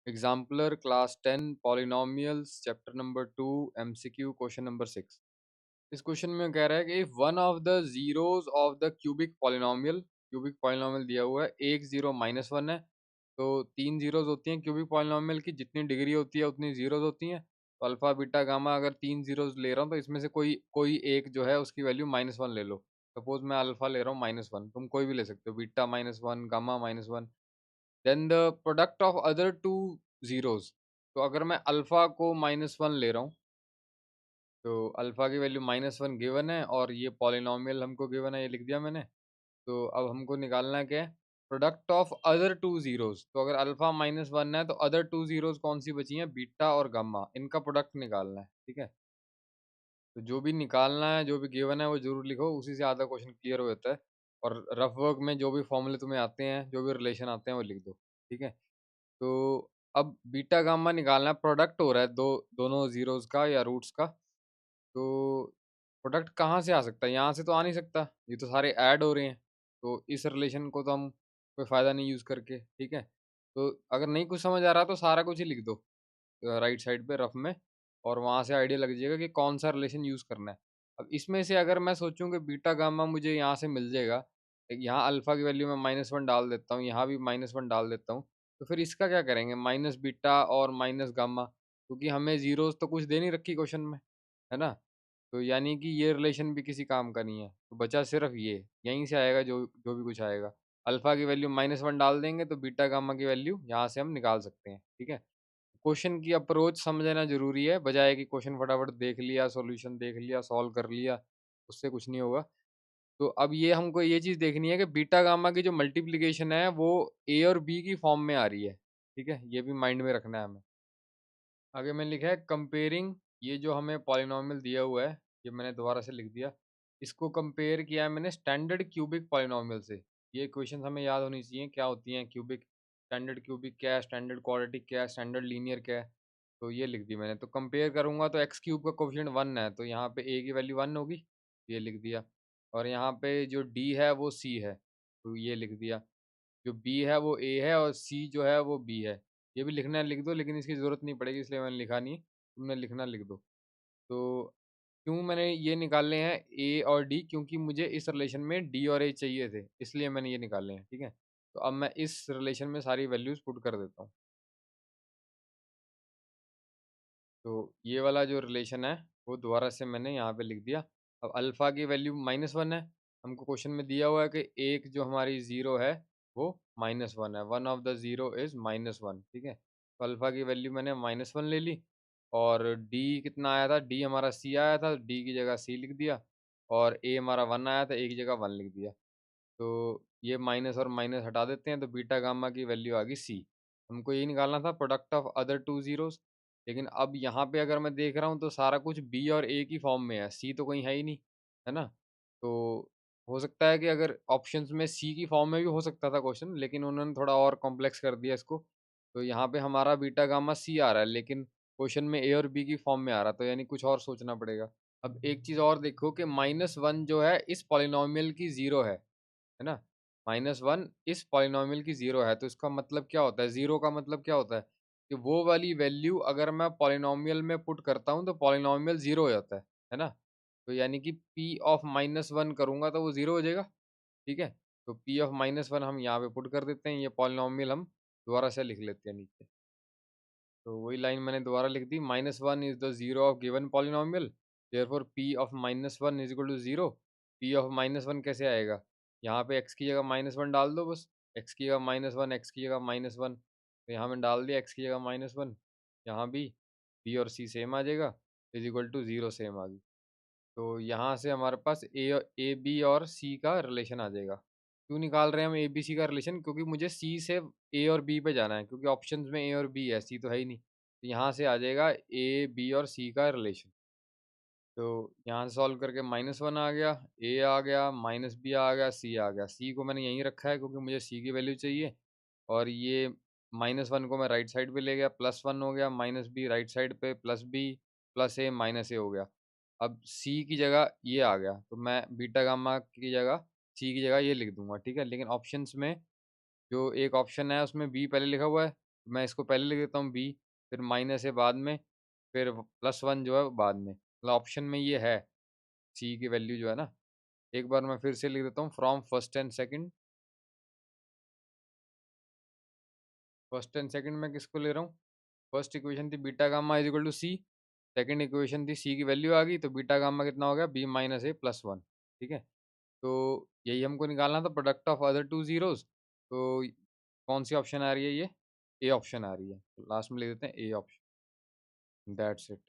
Exemplar class 10 polynomials chapter number 2 MCQ question number 6। इस question में कह रहा है कि if one of the zeros of the cubic polynomial दिया हुआ है, एक जीरो माइनस वन है। तो तीन जीरोस होती हैं क्यूबिक पॉलिनोमियल की, जितनी डिग्री होती है उतनी जीरोस होती हैं। तो अल्फा बीटा गामा अगर तीन जीरोस ले रहा हूँ तो इसमें से कोई कोई एक जो है उसकी वैल्यू माइनस वन ले लो। सपोज मैं अल्फा ले रहा हूँ माइनस वन, तुम कोई भी ले सकते हो, beta minus one, gamma minus one. Then the product of other two zeros. तो अगर मैं अल्फा को माइनस वन ले रहा हूँ, तो अल्फा की वैल्यू माइनस वन गिवन है और ये पॉलिनोमियल हमको गिवन है, ये लिख दिया मैंने। तो अब हमको निकालना है क्या है, product of other two zeros. तो अगर अल्फा माइनस वन है तो अदर टू जीरोस कौन सी बची हैं, बीटा और गामा, इनका प्रोडक्ट निकालना है। ठीक है, तो जो भी निकालना है, जो भी गिवन है वो जरूर लिखो, उसी से आधा क्वेश्चन क्लियर हो जाता है। और रफ वर्क में जो भी फॉर्मूले तुम्हें आते हैं, जो भी रिलेशन आते हैं वो लिख दो। ठीक है, तो अब बीटा गामा निकालना है, प्रोडक्ट हो रहा है दोनों जीरोस का या रूट्स का। तो प्रोडक्ट कहाँ से आ सकता है, यहाँ से तो आ नहीं सकता, ये तो सारे ऐड हो रहे हैं। तो इस रिलेशन को तो हम कोई फ़ायदा नहीं यूज़ करके। ठीक है, तो अगर नहीं कुछ समझ आ रहा तो सारा कुछ ही लिख दो राइट साइड पे रफ में, और वहाँ से आइडिया लग जाएगा कि कौन सा रिलेशन यूज़ करना है। अब इसमें से अगर मैं सोचूं कि बीटा गामा मुझे यहाँ से मिल जाएगा, यहाँ अल्फ़ा की वैल्यू मैं माइनस वन डाल देता हूँ, यहाँ भी माइनस वन डाल देता हूँ। तो फिर इसका क्या करेंगे, माइनस बीटा और माइनस गामा, क्योंकि हमें जीरोस तो कुछ दे नहीं रखी क्वेश्चन में, है ना। तो यानी कि ये रिलेशन भी किसी काम का नहीं है, तो बचा सिर्फ ये, यहीं से आएगा जो जो भी कुछ आएगा। अल्फ़ा की वैल्यू माइनस वन डाल देंगे तो बीटा गामा की वैल्यू यहाँ से हम निकाल सकते हैं। ठीक है, क्वेश्चन की अप्रोच समझना ज़रूरी है, बजाय कि क्वेश्चन फटाफट देख लिया, सॉल्यूशन देख लिया, सॉल्व कर लिया, उससे कुछ नहीं होगा। तो अब ये हमको ये चीज़ देखनी है कि बीटा गामा की जो मल्टीप्लिकेशन है वो ए और बी की फॉर्म में आ रही है। ठीक है, ये भी माइंड में रखना है हमें। आगे मैंने लिखा है कंपेयरिंग, ये जो हमें पॉलिनॉमियल दिया हुआ है, ये मैंने दोबारा से लिख दिया। इसको कंपेयर किया है मैंने स्टैंडर्ड क्यूबिक पॉलिनॉमियल से। ये क्वेश्चन हमें याद होनी चाहिए, क्या होती हैं क्यूबिक, स्टैंडर्ड क्यूबिक क्या है, स्टैंडर्ड क्वाड्रेटिक क्या है, स्टैंडर्ड लीनियर क्या है। तो ये लिख दी मैंने। तो कंपेयर करूंगा तो एक्स क्यूब का कोफिशिएंट वन है, तो यहाँ पे ए की वैल्यू वन होगी, ये लिख दिया। और यहाँ पे जो डी है वो सी है, तो ये लिख दिया। जो बी है वो ए है और सी जो है वो बी है। ये भी लिखना है लिख दो, लेकिन इसकी ज़रूरत नहीं पड़ेगी इसलिए मैंने लिखा नहीं, तुमने लिखना लिख दो। तो क्यों मैंने ये निकाले हैं ए और डी, क्योंकि मुझे इस रिलेशन में डी और ए चाहिए थे, इसलिए मैंने ये निकाले हैं। ठीक है, तो अब मैं इस रिलेशन में सारी वैल्यूज़ पुट कर देता हूँ। तो ये वाला जो रिलेशन है वो दोबारा से मैंने यहाँ पे लिख दिया। अब अल्फ़ा की वैल्यू माइनस वन है, हमको क्वेश्चन में दिया हुआ है कि एक जो हमारी ज़ीरो है वो माइनस वन है, one of the zero is minus one. ठीक है, तो अल्फ़ा की वैल्यू मैंने माइनस वन ले ली। और डी कितना आया था, डी हमारा सी आया था, डी की जगह सी लिख दिया। और ए हमारा वन आया था, ए की जगह वन लिख दिया। तो ये माइनस और माइनस हटा देते हैं तो बीटा गामा की वैल्यू आ गई सी। हमको यही निकालना था, product of other two zeros. लेकिन अब यहाँ पे अगर मैं देख रहा हूँ तो सारा कुछ बी और ए की फॉर्म में है, सी तो कहीं है ही नहीं, है ना। तो हो सकता है कि अगर ऑप्शंस में सी की फॉर्म में भी हो सकता था क्वेश्चन, लेकिन उन्होंने थोड़ा और कॉम्प्लेक्स कर दिया इसको। तो यहाँ पे हमारा बीटा गामा सी आ रहा है, लेकिन क्वेश्चन में ए और बी की फॉर्म में आ रहा, तो यानी कुछ और सोचना पड़ेगा। अब एक चीज़ और देखो कि माइनस वन जो है इस पॉलिनोमियल की ज़ीरो है ना। माइनस वन इस पॉलिनोमियल की ज़ीरो है, तो इसका मतलब क्या होता है, ज़ीरो का मतलब क्या होता है कि वो वाली वैल्यू अगर मैं पॉलिनोमियल में पुट करता हूँ तो पॉलिनोमियल ज़ीरो हो जाता है ना। तो यानी कि पी ऑफ माइनस वन करूँगा तो वो ज़ीरो हो जाएगा। ठीक है, तो पी ऑफ माइनस वन हम यहाँ पे पुट कर देते हैं, ये पॉलिनोमियल हम दोबारा से लिख लेते हैं नीचे। तो वही लाइन मैंने दोबारा लिख दी, minus one is the zero of given polynomial, therefore P of minus one is equal to zero. P of minus one कैसे आएगा, यहाँ पे एक्स की जगह माइनस वन डाल दो बस, एक्स की जगह माइनस वन, एक्स की जगह माइनस वन, तो यहाँ मैंने डाल दिया एक्स की जगह माइनस वन, यहाँ भी बी और सी सेम आ जाएगा, is equal to zero same आ गई। तो यहाँ से हमारे पास ए बी और सी का रिलेशन आ जाएगा। क्यों निकाल रहे हैं हम ए बी सी का रिलेशन, क्योंकि मुझे सी से ए और बी पे जाना है, क्योंकि ऑप्शंस में ए और बी है, सी तो है ही नहीं। तो यहाँ से आ जाएगा ए बी और सी का रिलेशन। तो यहाँ से सॉल्व करके माइनस वन आ गया, ए आ गया, माइनस बी आ गया, सी आ गया। सी को मैंने यहीं रखा है क्योंकि मुझे सी की वैल्यू चाहिए। और ये माइनस वन को मैं राइट साइड पे ले गया, प्लस वन हो गया, माइनस बी राइट साइड पे, प्लस बी प्लस ए माइनस ए हो गया। अब सी की जगह ये आ गया, तो मैं बीटा गामा की जगह सी की जगह ये लिख दूंगा। ठीक है, लेकिन ऑप्शंस में जो एक ऑप्शन है उसमें बी पहले लिखा हुआ है, मैं इसको पहले लिख देता हूँ बी, फिर माइनस है बाद में, फिर प्लस वन जो है वो बाद में, मतलब ऑप्शन में ये है सी की वैल्यू जो है ना। एक बार मैं फिर से लिख देता हूँ, from first and second, first and second में किसको ले रहा हूँ, फर्स्ट इक्वेशन थी beta gamma is equal to C, second equation थी सी की वैल्यू आ गई, तो बीटा गामा कितना हो गया, बी माइनस ए प्लस वन। ठीक है, तो यही हमको निकालना था, product of other two zeros. तो कौन सी ऑप्शन आ रही है, ये ए ऑप्शन आ रही है, तो लास्ट में ले देते हैं ए ऑप्शन, दैट्स इट।